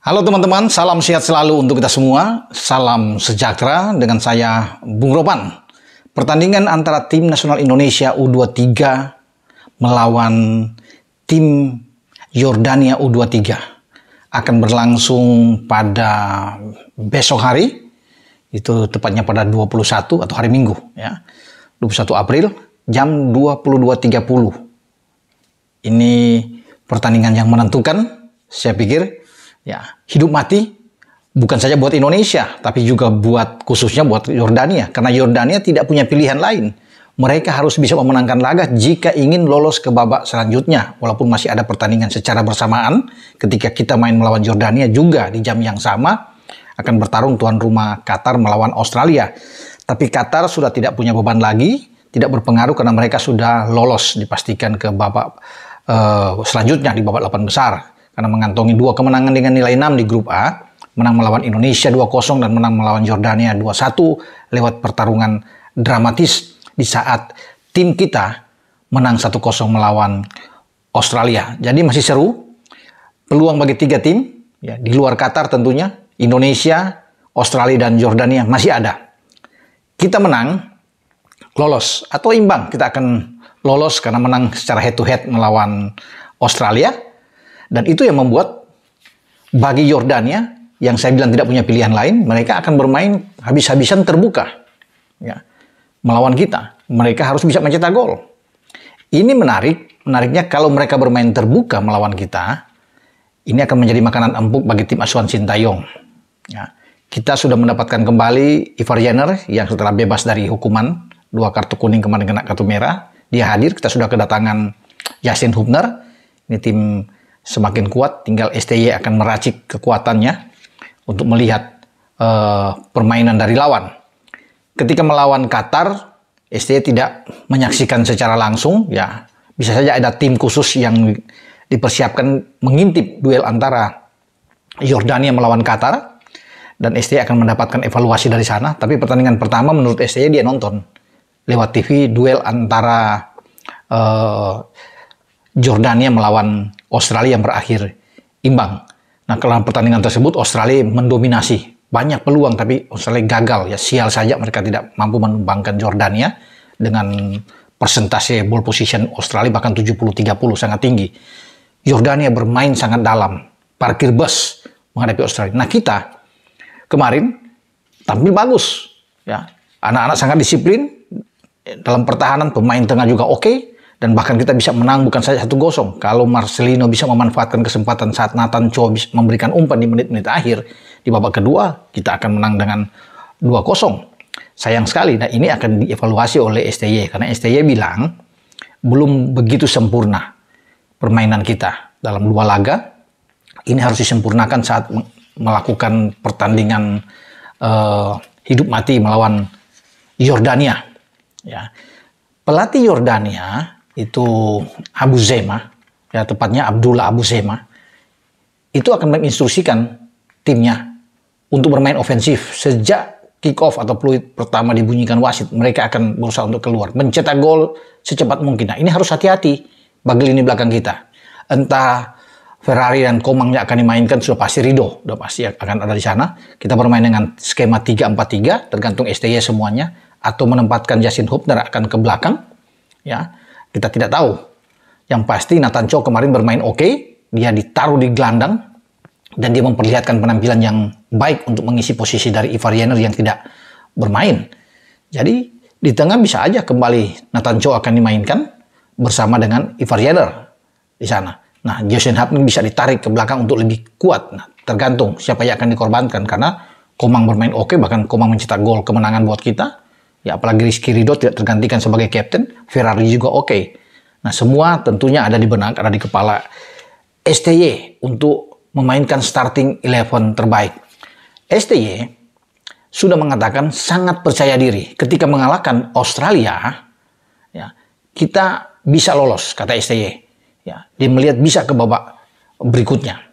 Halo teman-teman, salam sehat selalu untuk kita semua. Salam sejahtera dengan saya, Bung Ropan. Pertandingan antara tim nasional Indonesia U23 melawan tim Yordania U23 akan berlangsung pada besok hari. Itu tepatnya pada 21 atau hari Minggu, ya. 21 April jam 22.30. Ini pertandingan yang menentukan, saya pikir. Ya, hidup mati bukan saja buat Indonesia, tapi juga khususnya buat Yordania. Karena Yordania tidak punya pilihan lain. Mereka harus bisa memenangkan laga jika ingin lolos ke babak selanjutnya. Walaupun masih ada pertandingan secara bersamaan, ketika kita main melawan Yordania juga di jam yang sama, akan bertarung tuan rumah Qatar melawan Australia. Tapi Qatar sudah tidak punya beban lagi, tidak berpengaruh karena mereka sudah lolos dipastikan ke babak selanjutnya di babak 8 besar. Karena mengantongi 2 kemenangan dengan nilai 6 di grup A, menang melawan Indonesia 2-0 dan menang melawan Yordania 2-1 lewat pertarungan dramatis di saat tim kita menang 1-0 melawan Australia. Jadi masih seru, peluang bagi 3 tim, ya, di luar Qatar tentunya, Indonesia, Australia dan Yordania masih ada. Kita menang, lolos, atau imbang, kita akan lolos karena menang secara head to head melawan Australia. Dan itu yang membuat bagi Yordania, yang saya bilang tidak punya pilihan lain, mereka akan bermain habis-habisan terbuka, ya, melawan kita. Mereka harus bisa mencetak gol. Ini menariknya kalau mereka bermain terbuka melawan kita, ini akan menjadi makanan empuk bagi tim asuhan Sintayong. Ya, kita sudah mendapatkan kembali Ivar Jenner yang setelah bebas dari hukuman 2 kartu kuning kemarin kena kartu merah. Dia hadir, kita sudah kedatangan Justin Hubner. Ini tim semakin kuat, tinggal STY akan meracik kekuatannya untuk melihat permainan dari lawan. Ketika melawan Qatar, STY tidak menyaksikan secara langsung, ya bisa saja ada tim khusus yang dipersiapkan mengintip duel antara Yordania melawan Qatar, dan STY akan mendapatkan evaluasi dari sana. Tapi pertandingan pertama menurut STY dia nonton lewat TV duel antara Yordania melawan Australia yang berakhir imbang. Nah, dalam pertandingan tersebut Australia mendominasi. Banyak peluang tapi Australia gagal. Ya, sial saja mereka tidak mampu menumbangkan Yordania dengan persentase ball position Australia bahkan 70-30, sangat tinggi. Yordania bermain sangat dalam, parkir bus menghadapi Australia. Nah, kita kemarin tampil bagus. Ya, anak-anak sangat disiplin dalam pertahanan, pemain tengah juga oke. Dan bahkan kita bisa menang bukan saja 1-0. Kalau Marcelino bisa memanfaatkan kesempatan saat Nathan Cho memberikan umpan di menit-menit akhir, di babak kedua kita akan menang dengan 2-0. Sayang sekali. Nah, ini akan dievaluasi oleh STY. Karena STY bilang belum begitu sempurna permainan kita dalam 2 laga. Ini harus disempurnakan saat melakukan pertandingan hidup mati melawan Yordania. Ya. Pelatih Yordania itu Abu Zema, ya tepatnya Abdullah Abu Zema, itu akan menginstruksikan timnya untuk bermain ofensif. Sejak kick off atau peluit pertama dibunyikan wasit, mereka akan berusaha untuk keluar, mencetak gol secepat mungkin. Nah, ini harus hati-hati bagi lini belakang kita. Entah Ferrari dan Komangnya akan dimainkan, sudah pasti Rido, sudah pasti akan ada di sana. Kita bermain dengan skema 3-4-3, tergantung STY semuanya, atau menempatkan Justin Hubner akan ke belakang. Ya, kita tidak tahu. Yang pasti Nathan Cho kemarin bermain oke, dia ditaruh di gelandang dan dia memperlihatkan penampilan yang baik untuk mengisi posisi dari Ivar Jenner yang tidak bermain. Jadi di tengah bisa aja kembali Nathan Cho akan dimainkan bersama dengan Ivar Jenner di sana. Nah, Justin Hubner bisa ditarik ke belakang untuk lebih kuat. Nah, tergantung siapa yang akan dikorbankan karena Komang bermain oke, bahkan Komang mencetak gol kemenangan buat kita. Ya, apalagi Rizky Ridho tidak tergantikan sebagai kapten, Ferrari juga oke. Nah, semua tentunya ada di benak, ada di kepala STY untuk memainkan starting 11 terbaik. STY sudah mengatakan sangat percaya diri ketika mengalahkan Australia, ya, kita bisa lolos, kata STY. Ya, dia melihat bisa ke babak berikutnya,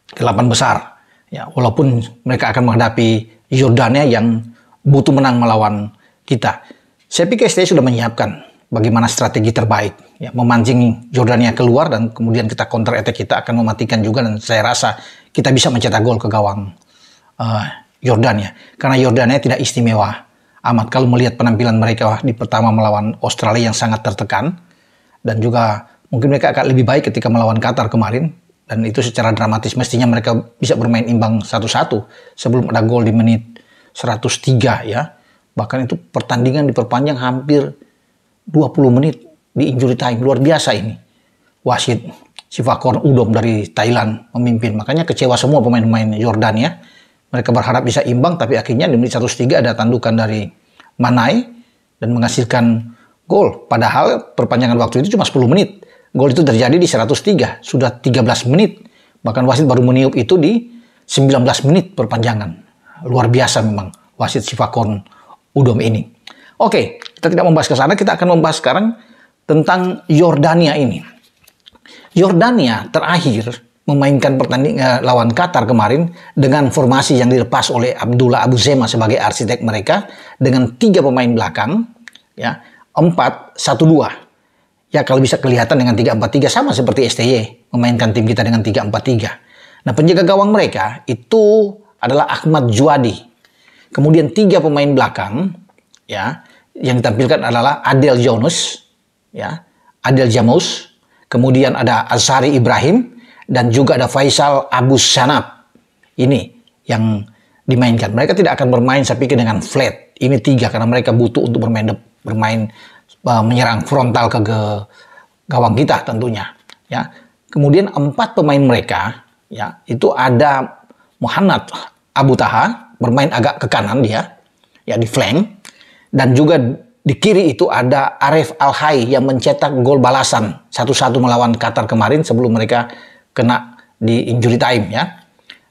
ke 8 besar. Ya, walaupun mereka akan menghadapi Yordania yang butuh menang melawan kita. Saya pikir STY sudah menyiapkan bagaimana strategi terbaik, ya, memancing Jordania keluar dan kemudian kita counter attack, kita akan mematikan juga, dan saya rasa kita bisa mencetak gol ke gawang Jordania, karena Jordania tidak istimewa amat kalau melihat penampilan mereka di pertama melawan Australia yang sangat tertekan, dan juga mungkin mereka akan lebih baik ketika melawan Qatar kemarin, dan itu secara dramatis mestinya mereka bisa bermain imbang 1-1 sebelum ada gol di menit 103 ya. Bahkan itu pertandingan diperpanjang hampir 20 menit di injury time. Luar biasa ini. Wasit Sivakorn Udom dari Thailand memimpin. Makanya kecewa semua pemain-pemain Jordania. Mereka berharap bisa imbang, tapi akhirnya di menit 103 ada tandukan dari Manai dan menghasilkan gol. Padahal perpanjangan waktu itu cuma 10 menit. Gol itu terjadi di 103, sudah 13 menit. Bahkan wasit baru meniup itu di 19 menit perpanjangan. Luar biasa memang wasit Sivakorn Udom ini. Oke, kita tidak membahas ke sana, kita akan membahas sekarang tentang Jordania ini. Jordania terakhir memainkan pertandingan lawan Qatar kemarin dengan formasi yang dilepas oleh Abdullah Abu Zema sebagai arsitek mereka dengan 3 pemain belakang, ya, 4-1-2. Ya, kalau bisa kelihatan dengan 3-4-3 sama seperti STY memainkan tim kita dengan 3-4-3. Nah, penjaga gawang mereka itu adalah Ahmad Juadi. Kemudian 3 pemain belakang, ya, yang ditampilkan adalah Adel Yunus, ya, Adel Jamus, kemudian ada Azhari Ibrahim, dan juga ada Faisal Abu Sanab. Ini yang dimainkan. Mereka tidak akan bermain saya pikir dengan flat. Ini 3 karena mereka butuh untuk bermain menyerang frontal ke gawang kita tentunya. Ya. Kemudian 4 pemain mereka, ya, itu ada Muhammad Abu Taha, bermain agak ke kanan dia, ya, di flank. Dan juga di kiri itu ada Arif Al-Hay yang mencetak gol balasan 1-1 melawan Qatar kemarin sebelum mereka kena di injury time, ya.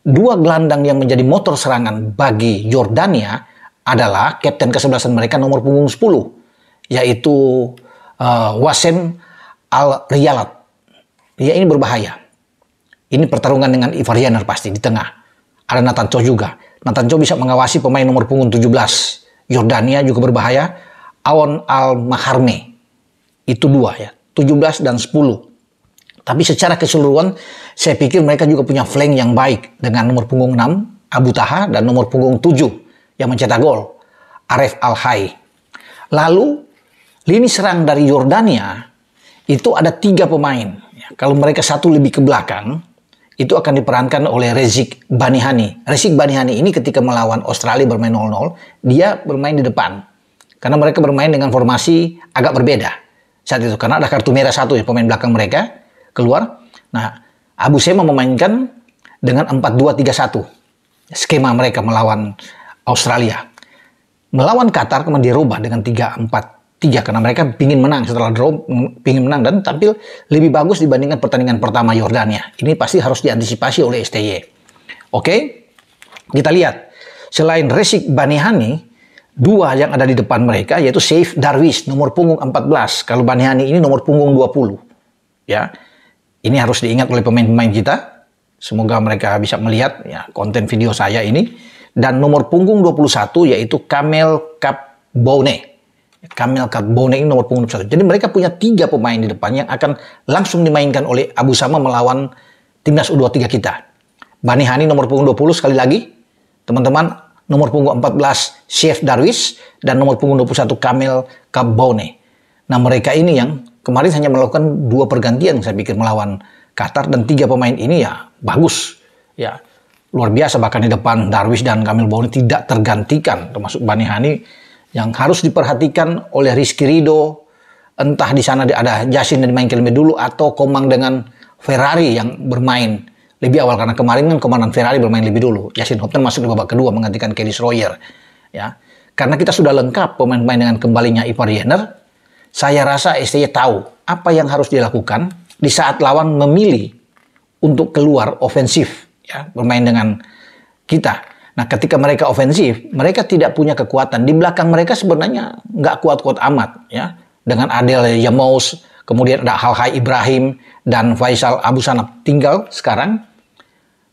2 gelandang yang menjadi motor serangan bagi Jordania adalah kapten kesebelasan mereka nomor punggung 10, yaitu Wassem Al-Riyalat. Dia ini berbahaya. Ini pertarungan dengan Ivar Jenner pasti di tengah. Ada Nathan Cho juga. Nathan Cho bisa mengawasi pemain nomor punggung 17. Jordania juga berbahaya. Awon Al-Maharme. Itu 2 ya. 17 dan 10. Tapi secara keseluruhan saya pikir mereka juga punya flank yang baik. Dengan nomor punggung 6 Abu Taha dan nomor punggung 7 yang mencetak gol Arif Al-Hay. Lalu lini serang dari Jordania itu ada 3 pemain. Kalau mereka satu lebih ke belakang, itu akan diperankan oleh Rezik Banihani. Rezik Banihani ini ketika melawan Australia bermain 0-0, dia bermain di depan. Karena mereka bermain dengan formasi agak berbeda saat itu. Karena ada kartu merah 1 ya, pemain belakang mereka keluar. Nah, Abu Sema memainkan dengan 4-2-3-1. Skema mereka melawan Australia. Melawan Qatar kemudian dirubah dengan 3-4-3 karena mereka ingin menang setelah draw, ingin menang dan tampil lebih bagus dibandingkan pertandingan pertama Jordania. Ini pasti harus diantisipasi oleh STY. Oke, kita lihat selain Rezik Banihani, 2 yang ada di depan mereka yaitu Saif Darwish nomor punggung 14. Kalau Banihani ini nomor punggung 20. Ya, ini harus diingat oleh pemain-pemain kita. Semoga mereka bisa melihat ya konten video saya ini. Dan nomor punggung 21 yaitu Kamel Kabone. Kamel Kabone ini nomor punggung 21. Jadi mereka punya 3 pemain di depan yang akan langsung dimainkan oleh Abu Sama melawan timnas U23 kita. Banihani nomor punggung 20 sekali lagi. Teman-teman, nomor punggung 14 Saif Darwish dan nomor punggung 21 Kamel Kabone. Nah, mereka ini yang kemarin hanya melakukan 2 pergantian saya pikir melawan Qatar, dan 3 pemain ini ya bagus. Ya, luar biasa, bahkan di depan Darwish dan Kamel Kabone tidak tergantikan, termasuk Banihani yang harus diperhatikan oleh Rizky Ridho. Entah di sana ada Jasin yang dimainkan lebih dulu atau Komang dengan Ferrari yang bermain lebih awal, karena kemarin kan Komandan Ferrari bermain lebih dulu. Yasin Hopton masuk di babak kedua menggantikan Kelly Schroyer. Ya, karena kita sudah lengkap pemain-pemain dengan kembalinya Ivar Jenner. Saya rasa STY tahu apa yang harus dilakukan di saat lawan memilih untuk keluar ofensif, ya, bermain dengan kita. Nah, ketika mereka ofensif, mereka tidak punya kekuatan. Di belakang mereka sebenarnya nggak kuat-kuat amat, ya. Dengan Adel Jamus, kemudian ada Al-Hay Ibrahim dan Faisal Abu Sanab. Tinggal sekarang,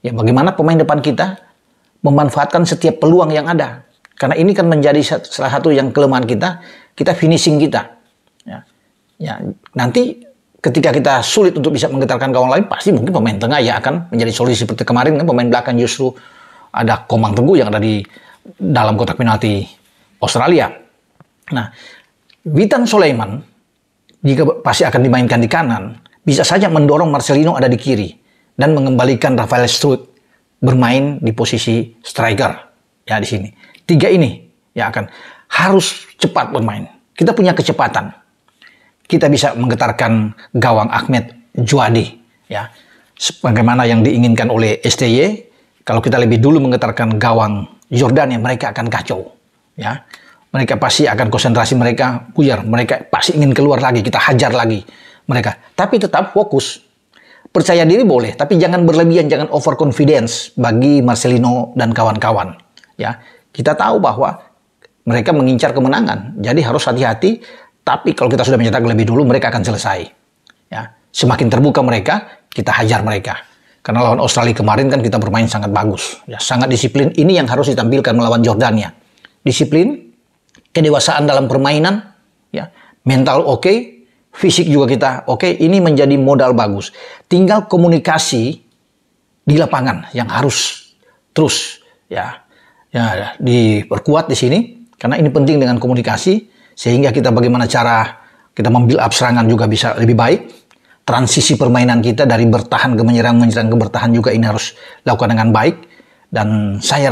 ya, bagaimana pemain depan kita memanfaatkan setiap peluang yang ada. Karena ini kan menjadi salah satu yang kelemahan kita finishing kita. Ya. Ya, nanti ketika kita sulit untuk bisa menggetarkan gawang lain, pasti mungkin pemain tengah ya akan menjadi solusi seperti kemarin kan pemain belakang justru ada Komang Teguh yang ada di dalam kotak penalti Australia. Nah, Witan Sulaiman jika pasti akan dimainkan di kanan, bisa saja mendorong Marcelino ada di kiri dan mengembalikan Rafael Struijk bermain di posisi striker ya di sini. Tiga ini ya akan harus cepat bermain. Kita punya kecepatan. Kita bisa menggetarkan gawang Ahmed Djouadi ya. Sebagaimana yang diinginkan oleh STY, kalau kita lebih dulu menggetarkan gawang Jordania, mereka akan kacau ya. Mereka pasti akan konsentrasi mereka buyar. Mereka pasti ingin keluar lagi, kita hajar lagi mereka. Tapi tetap fokus. Percaya diri boleh, tapi jangan berlebihan, jangan overconfidence bagi Marcelino dan kawan-kawan. Ya, kita tahu bahwa mereka mengincar kemenangan. Jadi harus hati-hati, tapi kalau kita sudah mencetak lebih dulu, mereka akan selesai. Ya, semakin terbuka mereka, kita hajar mereka. Karena lawan Australia kemarin kan kita bermain sangat bagus. Ya, sangat disiplin. Ini yang harus ditampilkan melawan Jordania. Disiplin, kedewasaan dalam permainan, ya, mental oke, fisik juga kita oke. Ini menjadi modal bagus. Tinggal komunikasi di lapangan yang harus terus ya diperkuat di sini, karena ini penting dengan komunikasi sehingga kita bagaimana cara kita membuild up serangan juga bisa lebih baik. Transisi permainan kita dari bertahan ke menyerang ke bertahan juga ini harus dilakukan dengan baik, dan saya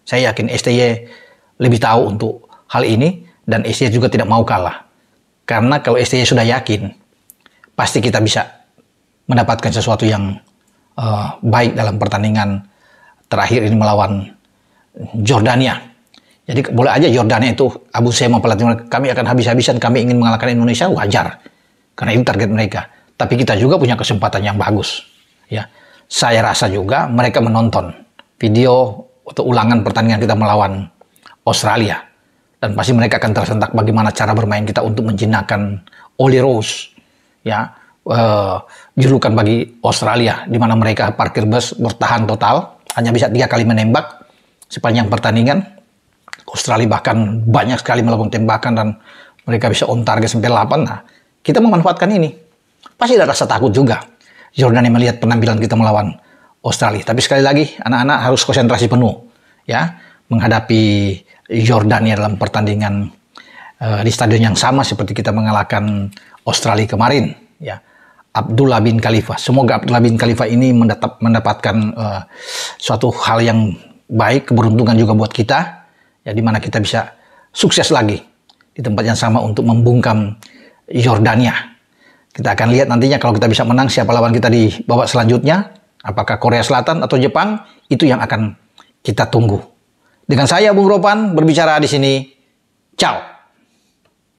yakin STY lebih tahu untuk hal ini, dan STY juga tidak mau kalah. Karena kalau STY sudah yakin, pasti kita bisa mendapatkan sesuatu yang baik dalam pertandingan terakhir ini melawan Jordania. Jadi boleh aja Jordania itu Abu Sema pelatih mereka, kami akan habis-habisan, kami ingin mengalahkan Indonesia, wajar. Karena itu target mereka. Tapi kita juga punya kesempatan yang bagus. Ya, saya rasa juga mereka menonton video atau ulangan pertandingan kita melawan Australia. Dan pasti mereka akan tersentak bagaimana cara bermain kita untuk menjinakkan Ollie Rose, ya, julukan bagi Australia, di mana mereka parkir bus bertahan total, hanya bisa 3 kali menembak sepanjang pertandingan. Australia bahkan banyak sekali melakukan tembakan dan mereka bisa on target sampai 8. Nah, kita memanfaatkan ini. Pasti ada rasa takut juga Jordania melihat penampilan kita melawan Australia. Tapi sekali lagi, anak-anak harus konsentrasi penuh, ya, menghadapi Jordania dalam pertandingan di stadion yang sama seperti kita mengalahkan Australia kemarin, ya. Abdullah bin Khalifa. Semoga Abdullah bin Khalifa ini mendapatkan suatu hal yang baik, keberuntungan juga buat kita, ya, di mana kita bisa sukses lagi di tempat yang sama untuk membungkam Jordania. Kita akan lihat nantinya kalau kita bisa menang, siapa lawan kita di babak selanjutnya, apakah Korea Selatan atau Jepang, itu yang akan kita tunggu. Dengan saya Bung Ropan berbicara di sini. Ciao.